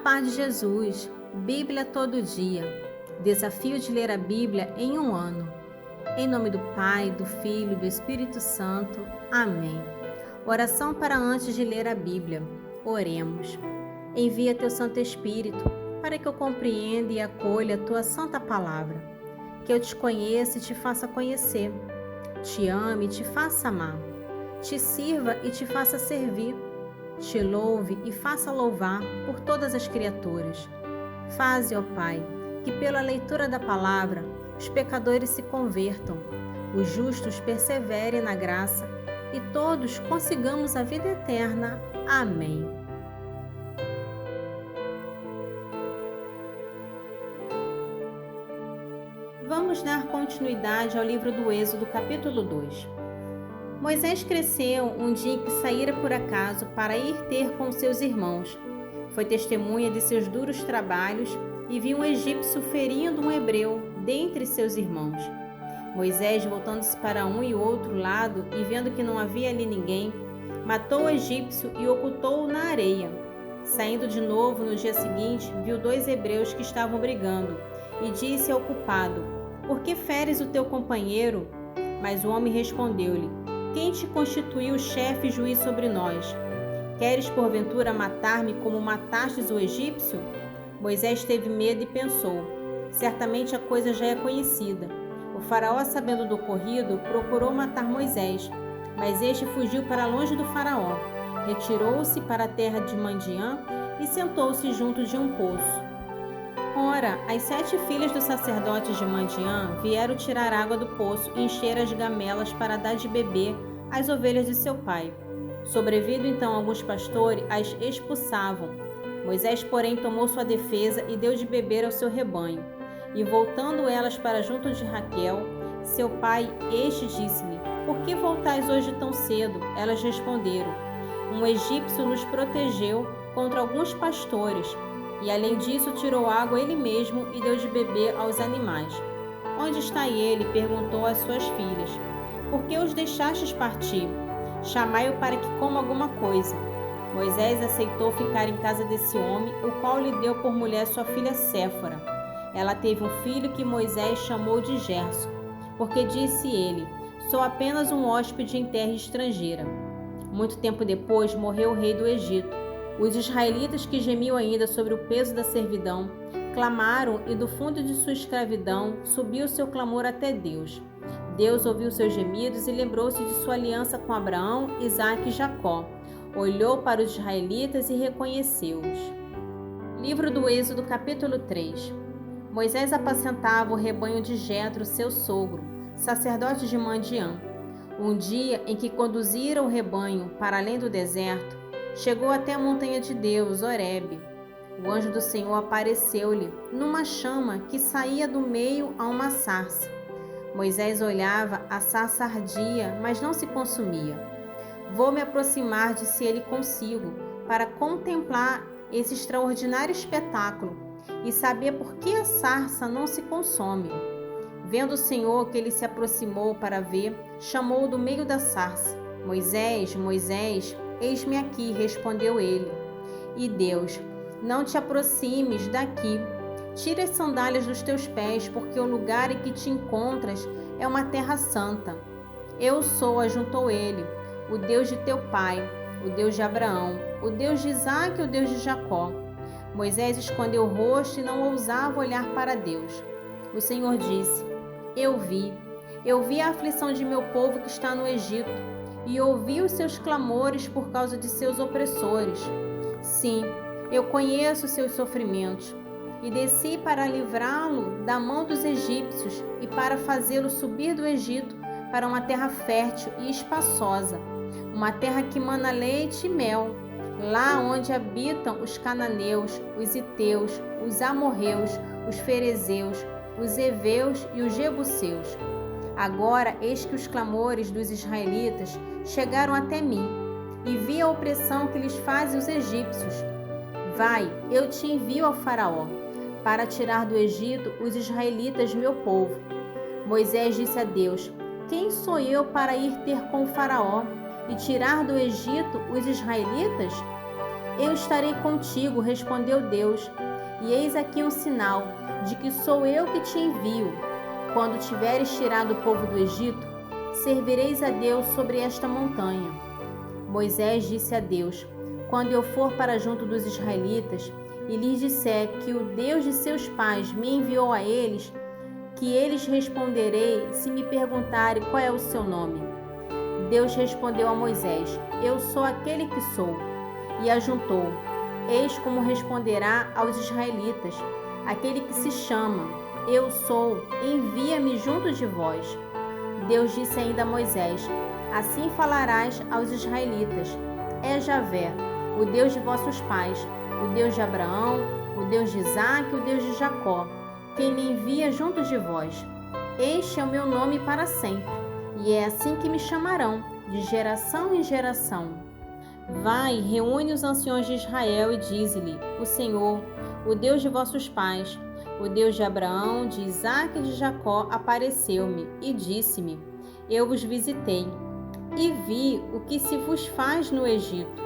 paz de Jesus, Bíblia todo dia. Desafio de ler a Bíblia em um ano. Em nome do Pai, do Filho e do Espírito Santo. Amém. Oração para antes de ler a Bíblia. Oremos. Envia teu Santo Espírito para que eu compreenda e acolha a tua santa palavra. Que eu te conheça e te faça conhecer. Te ame e te faça amar. Te sirva e te faça servir. Te louve e faça louvar por todas as criaturas. Faze, ó Pai, que pela leitura da palavra os pecadores se convertam, os justos perseverem na graça e todos consigamos a vida eterna. Amém. Vamos dar continuidade ao livro do Êxodo, capítulo 2. Moisés cresceu um dia em que saíra por acaso para ir ter com seus irmãos. Foi testemunha de seus duros trabalhos e viu um egípcio ferindo um hebreu dentre seus irmãos. Moisés, voltando-se para um e outro lado e vendo que não havia ali ninguém, matou o egípcio e ocultou-o na areia. Saindo de novo no dia seguinte, viu 2 hebreus que estavam brigando e disse ao culpado: "Por que feres o teu companheiro?" Mas o homem respondeu-lhe: "Quem te constituiu chefe e juiz sobre nós? Queres porventura matar-me como matastes o egípcio?" Moisés teve medo e pensou: certamente a coisa já é conhecida. O faraó, sabendo do ocorrido, procurou matar Moisés, mas este fugiu para longe do faraó, retirou-se para a terra de Madiã e sentou-se junto de um poço. Ora, as 7 filhas dos sacerdotes de Madiã vieram tirar água do poço e encher as gamelas para dar de beber às ovelhas de seu pai. Sobrevindo então alguns pastores, as expulsavam. Moisés, porém, tomou sua defesa e deu de beber ao seu rebanho. E voltando elas para junto de Raquel, seu pai, este disse-lhe: "Por que voltais hoje tão cedo?" Elas responderam: "Um egípcio nos protegeu contra alguns pastores. E além disso tirou água ele mesmo e deu de beber aos animais." "Onde está ele?" perguntou às suas filhas. "Por que os deixastes partir? Chamai-o para que coma alguma coisa." Moisés aceitou ficar em casa desse homem, o qual lhe deu por mulher sua filha Séfora. Ela teve um filho que Moisés chamou de Gerson, porque disse ele: "Sou apenas um hóspede em terra estrangeira." Muito tempo depois morreu o rei do Egito. Os israelitas, que gemiam ainda sobre o peso da servidão, clamaram e do fundo de sua escravidão subiu seu clamor até Deus. Deus ouviu seus gemidos e lembrou-se de sua aliança com Abraão, Isaque e Jacó. Olhou para os israelitas e reconheceu-os. Livro do Êxodo, capítulo 3. Moisés apacentava o rebanho de Jetro, seu sogro, sacerdote de Madiã. Um dia em que conduziram o rebanho para além do deserto, chegou até a montanha de Deus, Horebe. O anjo do Senhor apareceu-lhe numa chama que saía do meio a uma sarça. Moisés olhava, a sarça ardia, mas não se consumia. "Vou me aproximar", disse ele consigo, para contemplar esse extraordinário espetáculo e saber por que a sarça não se consome. Vendo o Senhor que ele se aproximou para ver, chamou-o do meio da sarça. "Moisés, Moisés, eis-me aqui", respondeu ele. E Deus: "Não te aproximes daqui. Tira as sandálias dos teus pés, porque o lugar em que te encontras é uma terra santa." "Eu sou", ajuntou ele, "o Deus de teu pai, o Deus de Abraão, o Deus de Isaque e o Deus de Jacó." Moisés escondeu o rosto e não ousava olhar para Deus. O Senhor disse: Eu vi a aflição de meu povo que está no Egito, e ouvi os seus clamores por causa de seus opressores. Sim, eu conheço seus sofrimentos, e desci para livrá-lo da mão dos egípcios e para fazê-lo subir do Egito para uma terra fértil e espaçosa, uma terra que mana leite e mel, lá onde habitam os cananeus, os heteus, os amorreus, os ferezeus, os heveus e os jebuseus. Agora eis que os clamores dos israelitas chegaram até mim, e vi a opressão que lhes fazem os egípcios. Vai, eu te envio ao faraó, para tirar do Egito os israelitas, meu povo." Moisés disse a Deus: "Quem sou eu para ir ter com o faraó e tirar do Egito os israelitas?" Eu estarei contigo, respondeu Deus, e eis aqui um sinal de que sou eu que te envio. Quando tiveres tirado o povo do Egito, servireis a Deus sobre esta montanha. Moisés disse a Deus: quando eu for para junto dos israelitas e lhes disser que o Deus de seus pais me enviou a eles, que eles responderei se me perguntarem qual é o seu nome. Deus respondeu a Moisés: eu sou aquele que sou. E ajuntou: eis como responderá aos israelitas aquele que se chama Eu Sou, envia-me junto de vós. Deus disse ainda a Moisés: assim falarás aos israelitas: é Javé, o Deus de vossos pais, o Deus de Abraão, o Deus de Isaque, o Deus de Jacó, quem me envia junto de vós. Este é o meu nome para sempre, e é assim que me chamarão, de geração em geração. Vai, reúne os anciões de Israel e dize-lhe: o Senhor, o Deus de vossos pais, o Deus de Abraão, de Isaque e de Jacó, apareceu-me e disse-me: eu vos visitei e vi o que se vos faz no Egito.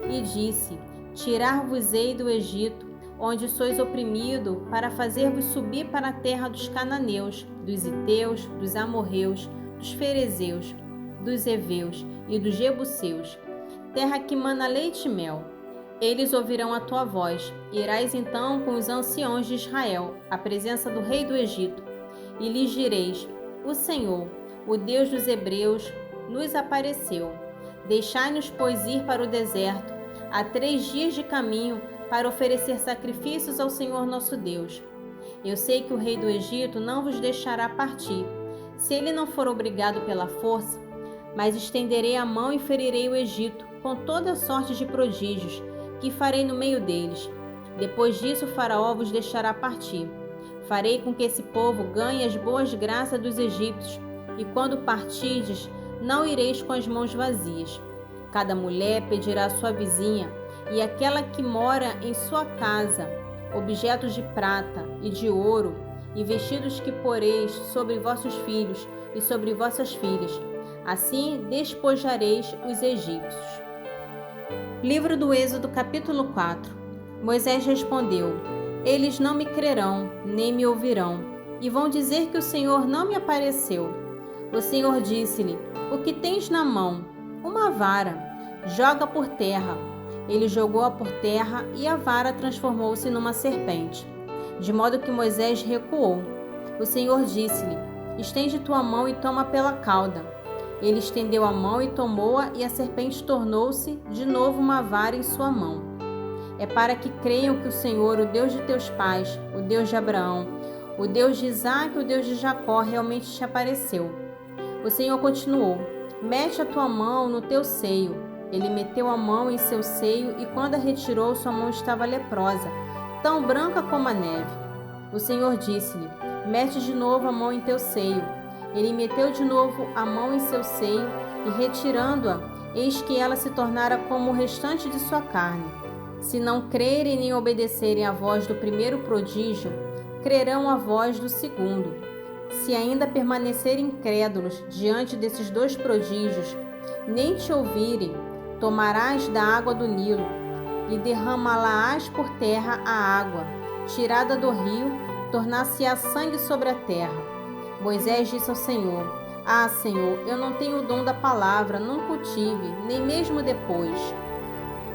E disse: tirar-vos-ei do Egito, onde sois oprimido, para fazer-vos subir para a terra dos cananeus, dos heteus, dos amorreus, dos ferezeus, dos heveus e dos jebuseus, terra que mana leite e mel. Eles ouvirão a tua voz. Irás então com os anciãos de Israel, à presença do rei do Egito, e lhes direis: o Senhor, o Deus dos hebreus, nos apareceu. Deixai-nos, pois, ir para o deserto, a 3 dias de caminho, para oferecer sacrifícios ao Senhor nosso Deus. Eu sei que o rei do Egito não vos deixará partir, se ele não for obrigado pela força, mas estenderei a mão e ferirei o Egito com toda sorte de prodígios que farei no meio deles. Depois disso, o faraó vos deixará partir. Farei com que esse povo ganhe as boas graças dos egípcios, e quando partirdes, não ireis com as mãos vazias. Cada mulher pedirá à sua vizinha, e aquela que mora em sua casa, objetos de prata e de ouro, e vestidos que poreis sobre vossos filhos e sobre vossas filhas. Assim despojareis os egípcios. Livro do Êxodo, capítulo 4. Moisés respondeu: eles não me crerão, nem me ouvirão, e vão dizer que o Senhor não me apareceu. O Senhor disse-lhe: o que tens na mão? Uma vara. Joga por terra. Ele jogou-a por terra, e a vara transformou-se numa serpente, de modo que Moisés recuou. O Senhor disse-lhe: estende tua mão e toma pela cauda. Ele estendeu a mão e tomou-a, e a serpente tornou-se de novo uma vara em sua mão. É para que creiam que o Senhor, o Deus de teus pais, o Deus de Abraão, o Deus de Isaque e o Deus de Jacó, realmente te apareceu. O Senhor continuou: mete a tua mão no teu seio. Ele meteu a mão em seu seio, e quando a retirou, sua mão estava leprosa, tão branca como a neve. O Senhor disse-lhe: mete de novo a mão em teu seio. Ele meteu de novo a mão em seu seio, e retirando-a, eis que ela se tornara como o restante de sua carne. Se não crerem nem obedecerem à voz do primeiro prodígio, crerão à voz do segundo. Se ainda permanecerem incrédulos diante desses 2 prodígios, nem te ouvirem, tomarás da água do Nilo, e derramá-la-ás por terra a água, tirada do rio, tornar-se-á sangue sobre a terra. Moisés disse ao Senhor: ah, Senhor, eu não tenho o dom da palavra, nunca o tive, nem mesmo depois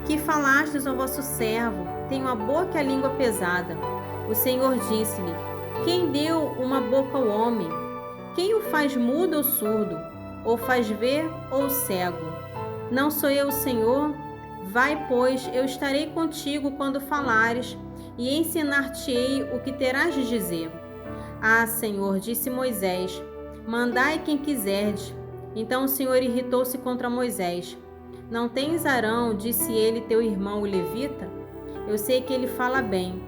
que falastes ao vosso servo, tenho a boca e a língua pesada. O Senhor disse-lhe: quem deu uma boca ao homem? Quem o faz mudo ou surdo? Ou faz ver ou cego? Não sou eu o Senhor? Vai, pois, eu estarei contigo quando falares, e ensinar-te-ei o que terás de dizer. Ah, Senhor, disse Moisés, mandai quem quiserdes. Então o Senhor irritou-se contra Moisés. Não tens Arão, disse ele, teu irmão o levita? Eu sei que ele fala bem.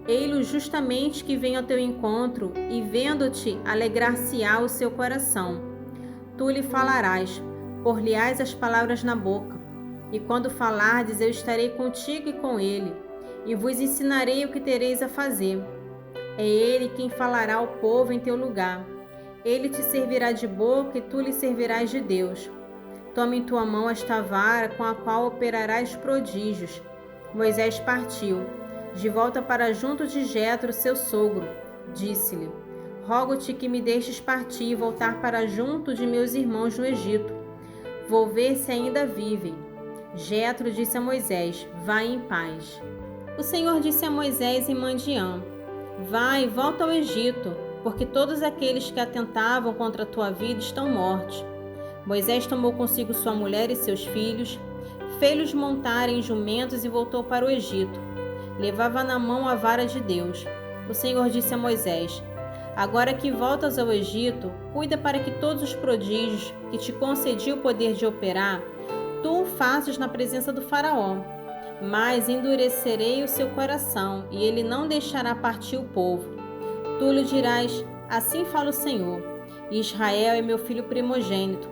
Ei-lo justamente que vem ao teu encontro, e vendo-te, alegrar-se-á o seu coração. Tu lhe falarás, por-lhe-ás as palavras na boca. E quando falardes, eu estarei contigo e com ele, e vos ensinarei o que tereis a fazer. É ele quem falará ao povo em teu lugar. Ele te servirá de boca, e tu lhe servirás de Deus. Toma em tua mão esta vara com a qual operarás prodígios. Moisés partiu, de volta para junto de Jetro, seu sogro. Disse-lhe: rogo-te que me deixes partir e voltar para junto de meus irmãos no Egito. Vou ver se ainda vivem. Jetro disse a Moisés: vai em paz. O Senhor disse a Moisés em Madiã: vai, volta ao Egito, porque todos aqueles que atentavam contra a tua vida estão mortos. Moisés tomou consigo sua mulher e seus filhos, fez-los montarem jumentos e voltou para o Egito. Levava na mão a vara de Deus. O Senhor disse a Moisés: agora que voltas ao Egito, cuida para que todos os prodígios que te concedi o poder de operar, tu o faças na presença do faraó. Mas endurecerei o seu coração, e ele não deixará partir o povo. Tu lhe dirás: assim fala o Senhor, Israel é meu filho primogênito.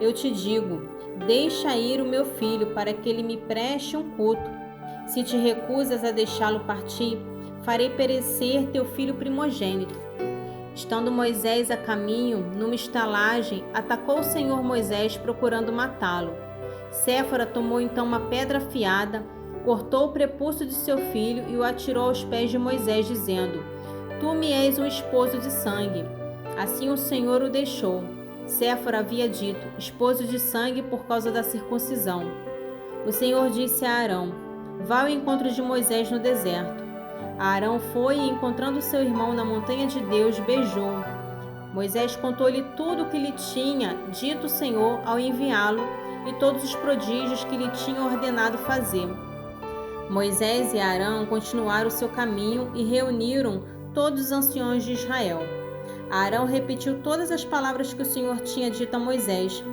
Eu te digo: deixa ir o meu filho, para que ele me preste um culto. Se te recusas a deixá-lo partir, farei perecer teu filho primogênito. Estando Moisés a caminho, numa estalagem, atacou o Senhor Moisés procurando matá-lo. Séfora tomou então uma pedra afiada, cortou o prepúcio de seu filho e o atirou aos pés de Moisés, dizendo: tu me és um esposo de sangue. Assim o Senhor o deixou. Séfora havia dito: esposo de sangue, por causa da circuncisão. O Senhor disse a Arão: vá ao encontro de Moisés no deserto. Arão foi e, encontrando seu irmão na montanha de Deus, beijou. Moisés contou-lhe tudo o que lhe tinha dito o Senhor ao enviá-lo e todos os prodígios que lhe tinha ordenado fazer. Moisés e Arão continuaram o seu caminho e reuniram todos os anciões de Israel. Arão repetiu todas as palavras que o Senhor tinha dito a Moisés,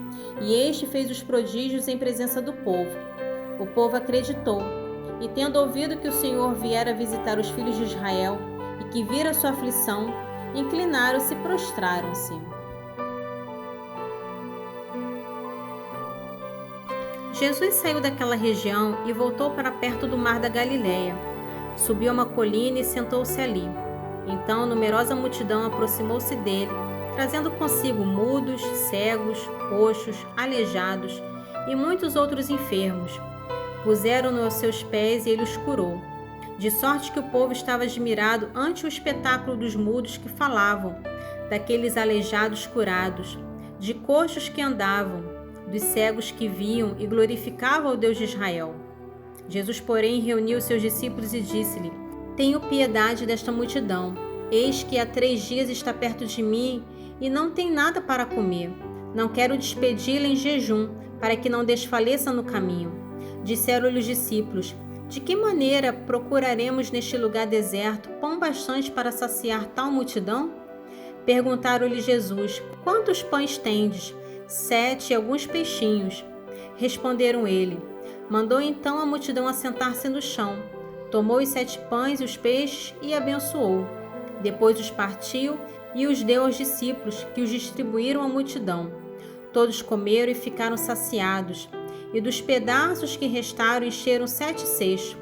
e este fez os prodígios em presença do povo. O povo acreditou, e tendo ouvido que o Senhor viera visitar os filhos de Israel e que vira sua aflição, inclinaram-se e prostraram-se. Jesus saiu daquela região e voltou para perto do mar da Galileia. Subiu a uma colina e sentou-se ali. Então, numerosa multidão aproximou-se dele, trazendo consigo mudos, cegos, coxos, aleijados e muitos outros enfermos. Puseram-no aos seus pés e ele os curou. De sorte que o povo estava admirado ante o espetáculo dos mudos que falavam, daqueles aleijados curados, de coxos que andavam, dos cegos que viam e glorificavam ao Deus de Israel. Jesus, porém, reuniu seus discípulos e disse-lhe: tenho piedade desta multidão. Eis que há 3 dias está perto de mim e não tem nada para comer. Não quero despedi-la em jejum, para que não desfaleça no caminho. Disseram-lhe os discípulos: de que maneira procuraremos neste lugar deserto pão bastante para saciar tal multidão? Perguntaram-lhe Jesus: quantos pães tendes? 7 e alguns peixinhos. Responderam ele. Mandou então a multidão assentar-se no chão. Tomou os 7 pães e os peixes e abençoou. Depois os partiu e os deu aos discípulos, que os distribuíram à multidão. Todos comeram e ficaram saciados, e dos pedaços que restaram encheram 7 cestos.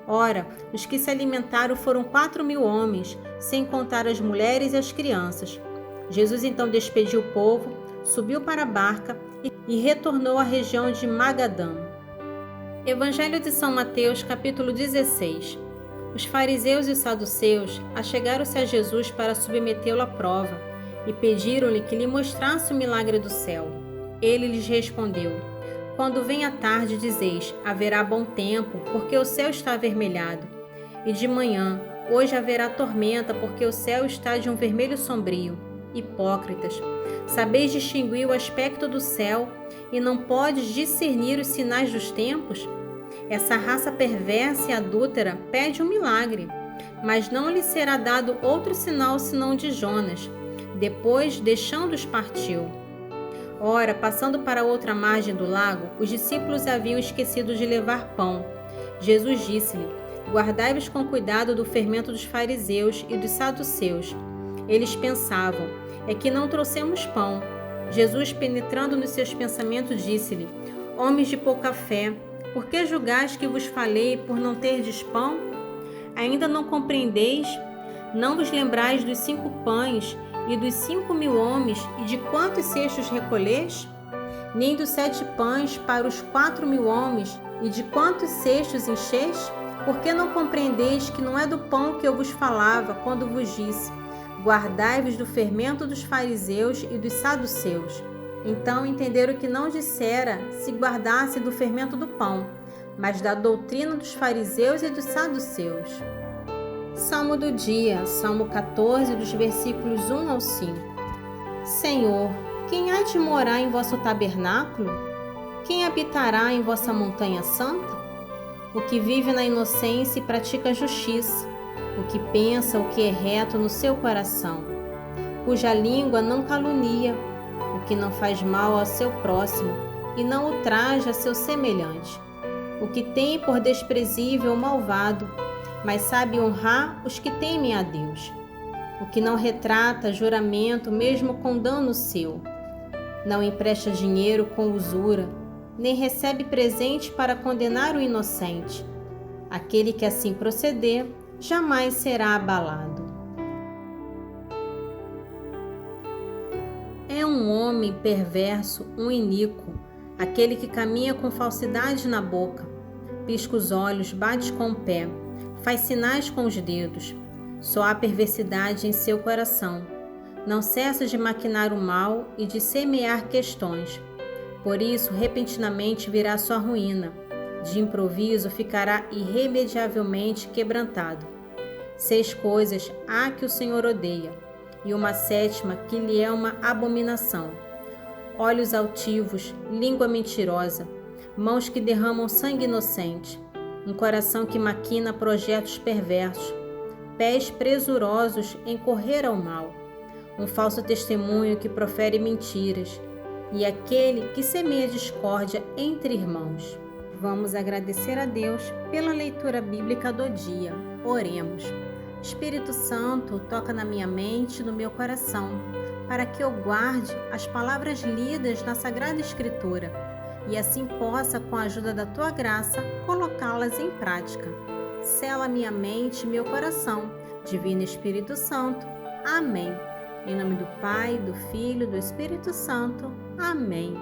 Ora, os que se alimentaram foram 4.000 homens, sem contar as mulheres e as crianças. Jesus então despediu o povo, subiu para a barca e retornou à região de Magadã. Evangelho de São Mateus, capítulo 16. Os fariseus e os saduceus achegaram-se a Jesus para submetê-lo à prova e pediram-lhe que lhe mostrasse o milagre do céu. Ele lhes respondeu: quando vem a tarde, dizeis: haverá bom tempo, porque o céu está avermelhado. E de manhã: hoje haverá tormenta, porque o céu está de um vermelho sombrio. Hipócritas, sabeis distinguir o aspecto do céu e não podes discernir os sinais dos tempos? Essa raça perversa e adúltera pede um milagre, mas não lhe será dado outro sinal senão de Jonas. Depois, deixando-os, partiu. Ora, passando para outra margem do lago, os discípulos haviam esquecido de levar pão. Jesus disse-lhe: guardai-vos com cuidado do fermento dos fariseus e dos saduceus. Eles pensavam: é que não trouxemos pão. Jesus, penetrando nos seus pensamentos, disse-lhe: homens de pouca fé, por que julgais que vos falei por não terdes pão? Ainda não compreendeis? Não vos lembrais dos 5 pães e dos 5.000 homens, e de quantos cestos recolheis? Nem dos 7 pães para os 4.000 homens, E de quantos cestos encheis? Por que não compreendeis que não é do pão que eu vos falava quando vos disse: guardai-vos do fermento dos fariseus e dos saduceus? Então entenderam que não dissera se guardasse do fermento do pão, mas da doutrina dos fariseus e dos saduceus. Salmo do dia, Salmo 14, dos versículos 1 ao 5. Senhor, quem há de morar em vosso tabernáculo? Quem habitará em vossa montanha santa? O que vive na inocência e pratica a justiça, o que pensa o que é reto no seu coração, cuja língua não calunia, o que não faz mal ao seu próximo e não ultraja seu semelhante, o que tem por desprezível o malvado, mas sabe honrar os que temem a Deus, o que não retrata juramento mesmo com dano seu, não empresta dinheiro com usura, nem recebe presente para condenar o inocente. Aquele que assim proceder jamais será abalado. É um homem perverso, um iníquo, aquele que caminha com falsidade na boca, pisca os olhos, bate com o pé, faz sinais com os dedos. Só há perversidade em seu coração. Não cessa de maquinar o mal e de semear questões. Por isso, repentinamente virá sua ruína. De improviso ficará irremediavelmente quebrantado. 6 coisas há que o Senhor odeia, e uma 7ª que lhe é uma abominação: olhos altivos, língua mentirosa, mãos que derramam sangue inocente, um coração que maquina projetos perversos, pés presurosos em correr ao mal, um falso testemunho que profere mentiras, e aquele que semeia discórdia entre irmãos. Vamos agradecer a Deus pela leitura bíblica do dia. Oremos. Espírito Santo, toca na minha mente e no meu coração, para que eu guarde as palavras lidas na Sagrada Escritura e assim possa, com a ajuda da Tua graça, colocá-las em prática. Sela minha mente e meu coração. Divino Espírito Santo. Amém. Em nome do Pai, do Filho e do Espírito Santo. Amém.